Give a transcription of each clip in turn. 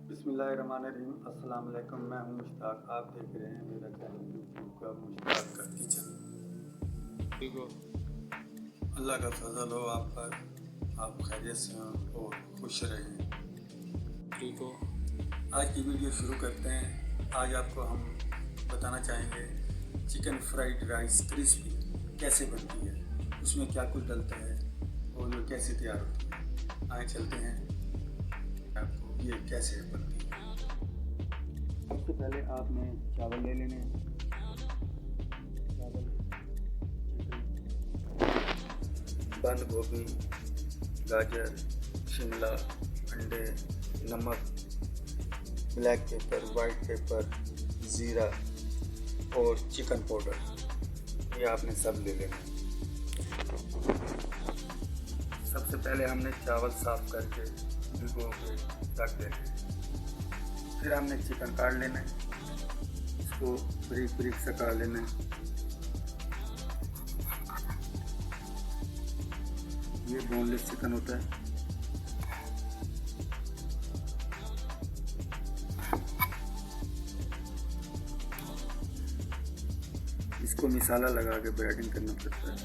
बिस्मिल्लाहिर्रहमानिर्रहीम। अस्सलाम वालेकुम। मैं हूं मुश्ताक। आप देख रहे हैं मेरा चैनल यूट्यूब का मुश्ताक का किचन। ठीक हो, अल्लाह का फजल हो आप पर, आप खैरियत से हो और खुश रहें। ठीक हो, आज की वीडियो शुरू करते हैं। आज आपको हम बताना चाहेंगे चिकन फ्राइड राइस क्रिस्पी कैसे बनती है, उसमें क्या कुछ डलता है और ये कैसे तैयार होती है। आए चलते हैं आपको ये कैसे बनती है। सबसे पहले आपने चावल ले लेने हैं। चावल, बंद गोभी, गाजर, शिमला, अंडे, नमक, ब्लैक पेपर, वाइट पेपर, ज़ीरा और चिकन पाउडर, ये आपने सब ले लेना है। सबसे पहले हमने चावल साफ करके भिगो के रख देना है। फिर हमने चिकन काट लेना है, इसको बारीक बारीक से काट लेना है। ये बोनलेस चिकन होता है। इसको मसाला लगा के ब्रेडिंग करना पड़ता है।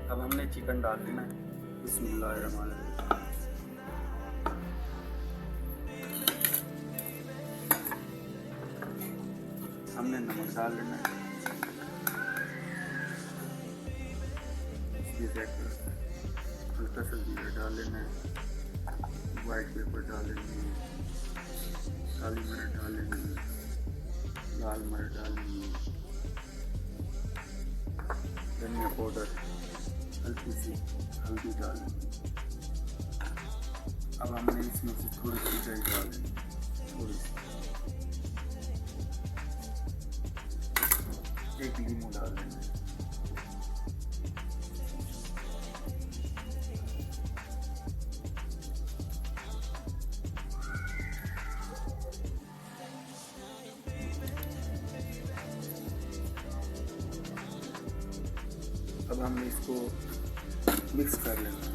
अब हमने चिकन डाल देना है। बिस्मिल्लाहिर्रहमानिर्रहीम। हमने नमक डाल लेना है, हल्का सा जीरा डाल लेना है, वाइट पेपर डाल लेना है, काली मिर्च डाल लेनी है, लाल मिर्च डाल लेनी है, धनिया पाउडर, हल्की सी हल्दी डाल लेनी है। अब हमने इसमें से थोड़ी सी दही डाल लेनी है, थोड़ी सी, एक लीमू डाल लेना है। अब हमने इसको मिक्स कर लेना है।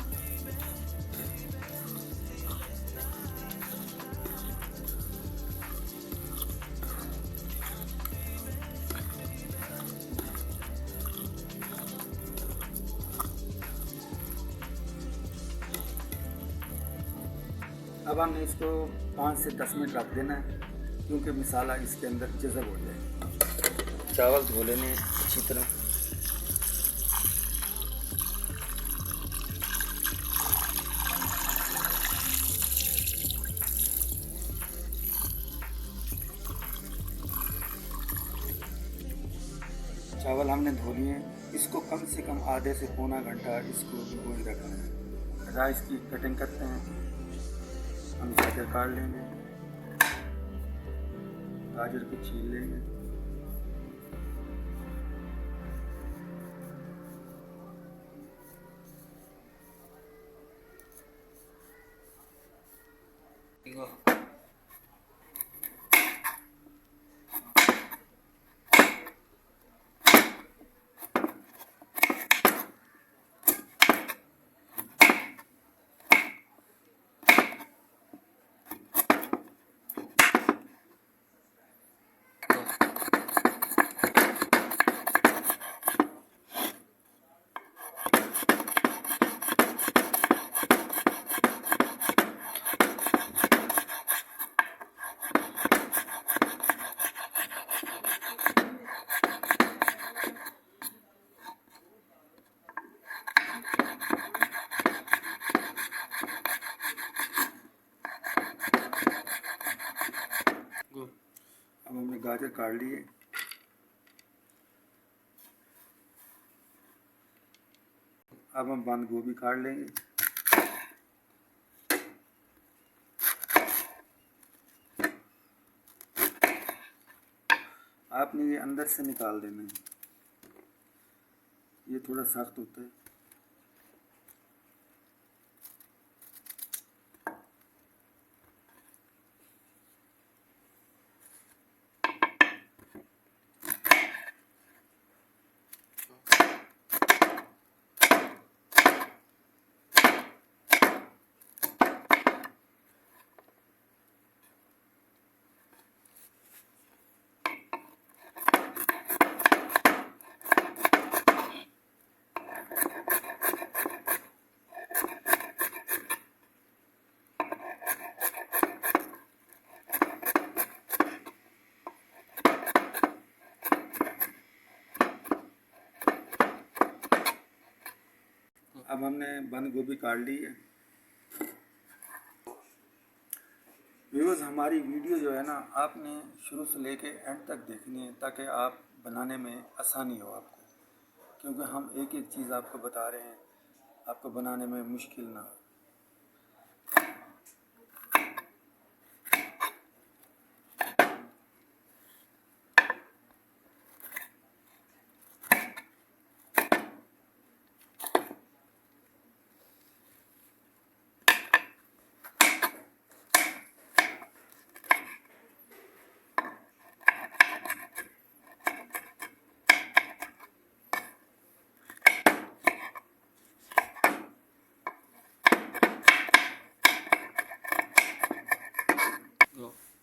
अब हमने इसको 5 से 10 मिनट रख देना है, क्योंकि मसाला इसके अंदर जज़ब हो जाए। चावल धो लेने अच्छी तरह। चावल हमने धो लिए, इसको कम से कम आधे से पौना घंटा इसको भिगो ही रखना है। राइस की कटिंग करते हैं। हम गाजर काट लेंगे, गाजर को छील लेंगे, अब हमने गाजर काट लिए। अब हम बंद गोभी काट लेंगे। आपने ये अंदर से निकाल देना है, ये थोड़ा सख्त होता है। अब हमने बंद गोभी काट ली है। व्यूअर्स, हमारी वीडियो जो है ना, आपने शुरू से लेके एंड तक देखनी है ताकि आप बनाने में आसानी हो आपको, क्योंकि हम एक एक चीज़ आपको बता रहे हैं, आपको बनाने में मुश्किल ना हो।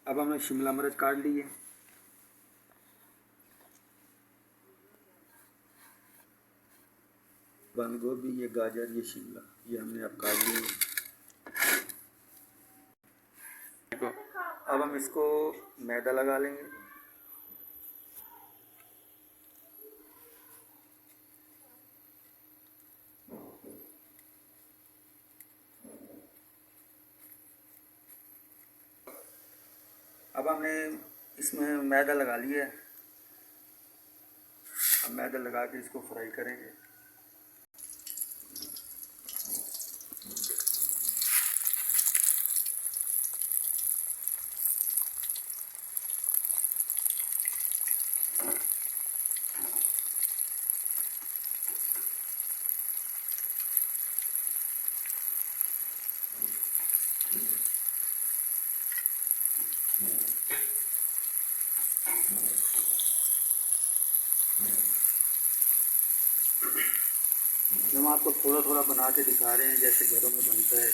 अब हमने शिमला मिर्च काट ली है। बंद गोभी, ये गाजर, ये शिमला, ये हमने अब काट ली है। देखो, अब हम इसको मैदा लगा लेंगे। अब हमने इसमें मैदा लगा लिया है। अब मैदा लगा के इसको फ्राई करेंगे। हम आपको थोड़ा थोड़ा बना के दिखा रहे हैं, जैसे घरों में बनता है।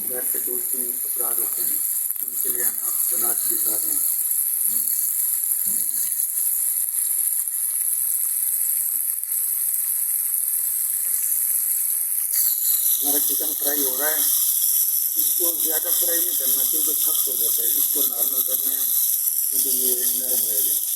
घर पे 2-3 अफराद होते हैं, उनके लिए हम आपको बना के दिखा रहे हैं। हमारा चिकन फ्राई हो रहा है। इसको ज़्यादा फ्राई नहीं करना क्योंकि सख्त हो जाता है। इसको नॉर्मल करना है क्योंकि ये नरम रहेगा।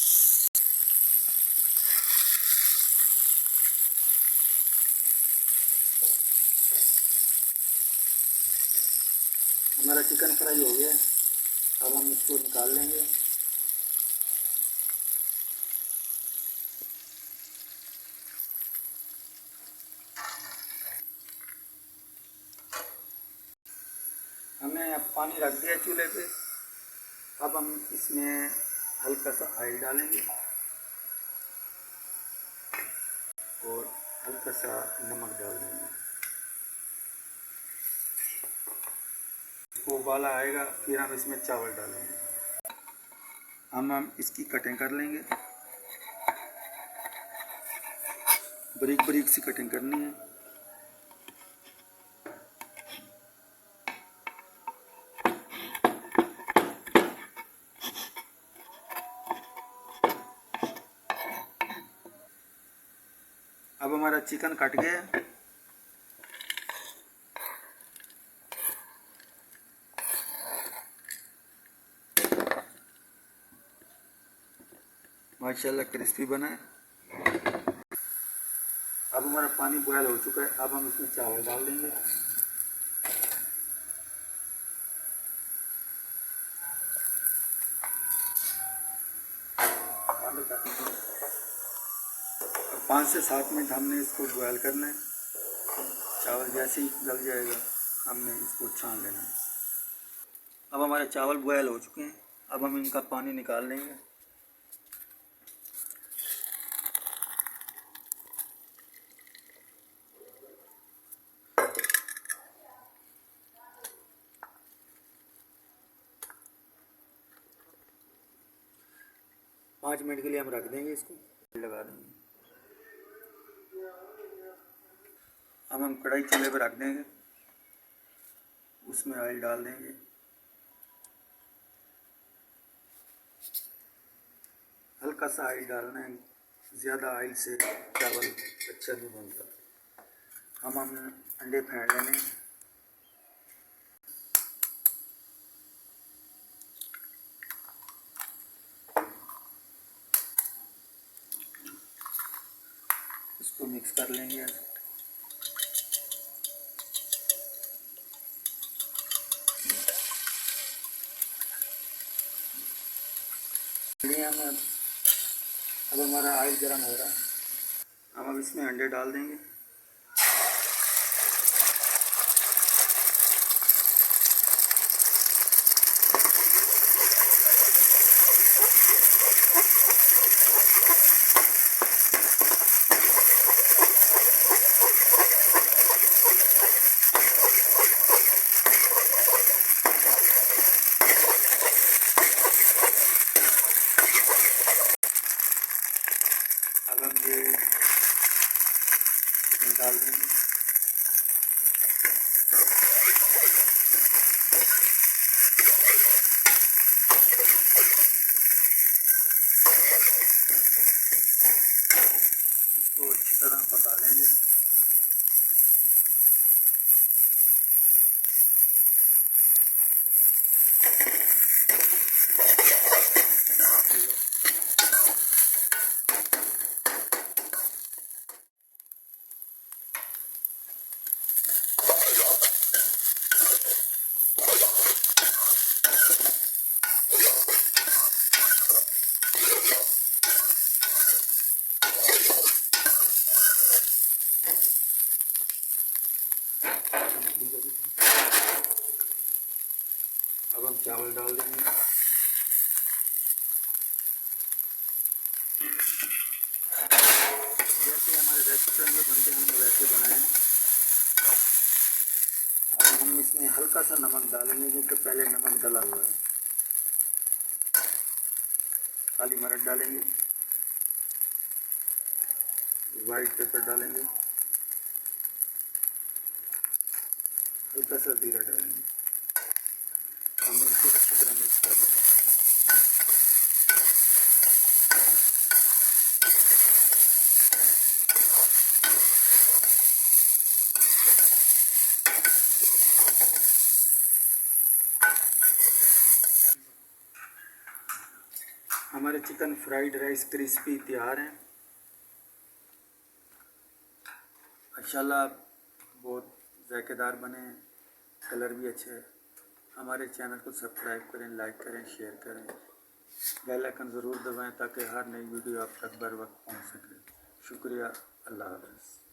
हमारा चिकन फ्राई हो गया। अब हम इसको निकाल लेंगे। हमने अब पानी रख दिया चूल्हे पे। अब हम इसमें हल्का सा ऑयल डालेंगे और हल्का सा नमक डाल देंगे। इसको उबाला आएगा, फिर हम इसमें चावल डालेंगे। हम इसकी कटिंग कर लेंगे। बारीक बारीक सी कटिंग करनी है। अब हमारा चिकन कट गया। माशाल्लाह क्रिस्पी बना है। अब हमारा पानी बॉयल हो चुका है। अब हम इसमें चावल डाल देंगे। अब 5 से 7 मिनट हमने इसको बॉयल करना है। चावल जैसे ही गल जाएगा हमने इसको छान लेना है। अब हमारे चावल बॉयल हो चुके हैं। अब हम इनका पानी निकाल लेंगे। पाँच मिनट के लिए हम रख देंगे इसको, लगा देंगे। अब हम कढ़ाई चूल्हे पर रख देंगे, उसमें ऑयल डाल देंगे। हल्का सा ऑयल डालना है, ज़्यादा ऑयल से चावल अच्छा नहीं बनता। हम अंडे फेंट लेने हैं। इसको मिक्स कर लेंगे। लिए हमें। अब हमारा ऑयल गर्म हो रहा है, हम अब इसमें अंडे डाल देंगे। अब हम ये चिकन डाल देंगे। इसको अच्छी तरह पका लेंगे। अब हम चावल डाल देंगे। जैसे हमारे रेस्टोरेंट में बनते हैं हमने वैसे बनाए। अब हम इसमें हल्का सा नमक डालेंगे क्योंकि पहले नमक डला हुआ है। काली मिर्च डालेंगे, वाइट पेपर डालेंगे, हल्का सा जीरा डालेंगे। हम इसको अच्छी तरह मिक्स कर देंगे। हमारे चिकन फ्राइड राइस क्रिस्पी तैयार हैं। माशाल्लाह बहुत ज़ायकेदार बने हैं, कलर भी अच्छे है। हमारे चैनल को सब्सक्राइब करें, लाइक करें, शेयर करें, बेल आइकन ज़रूर दबाएं ताकि हर नई वीडियो आप तक बर वक्त पहुँच सके। शुक्रिया, अल्लाह हाफ़िज़।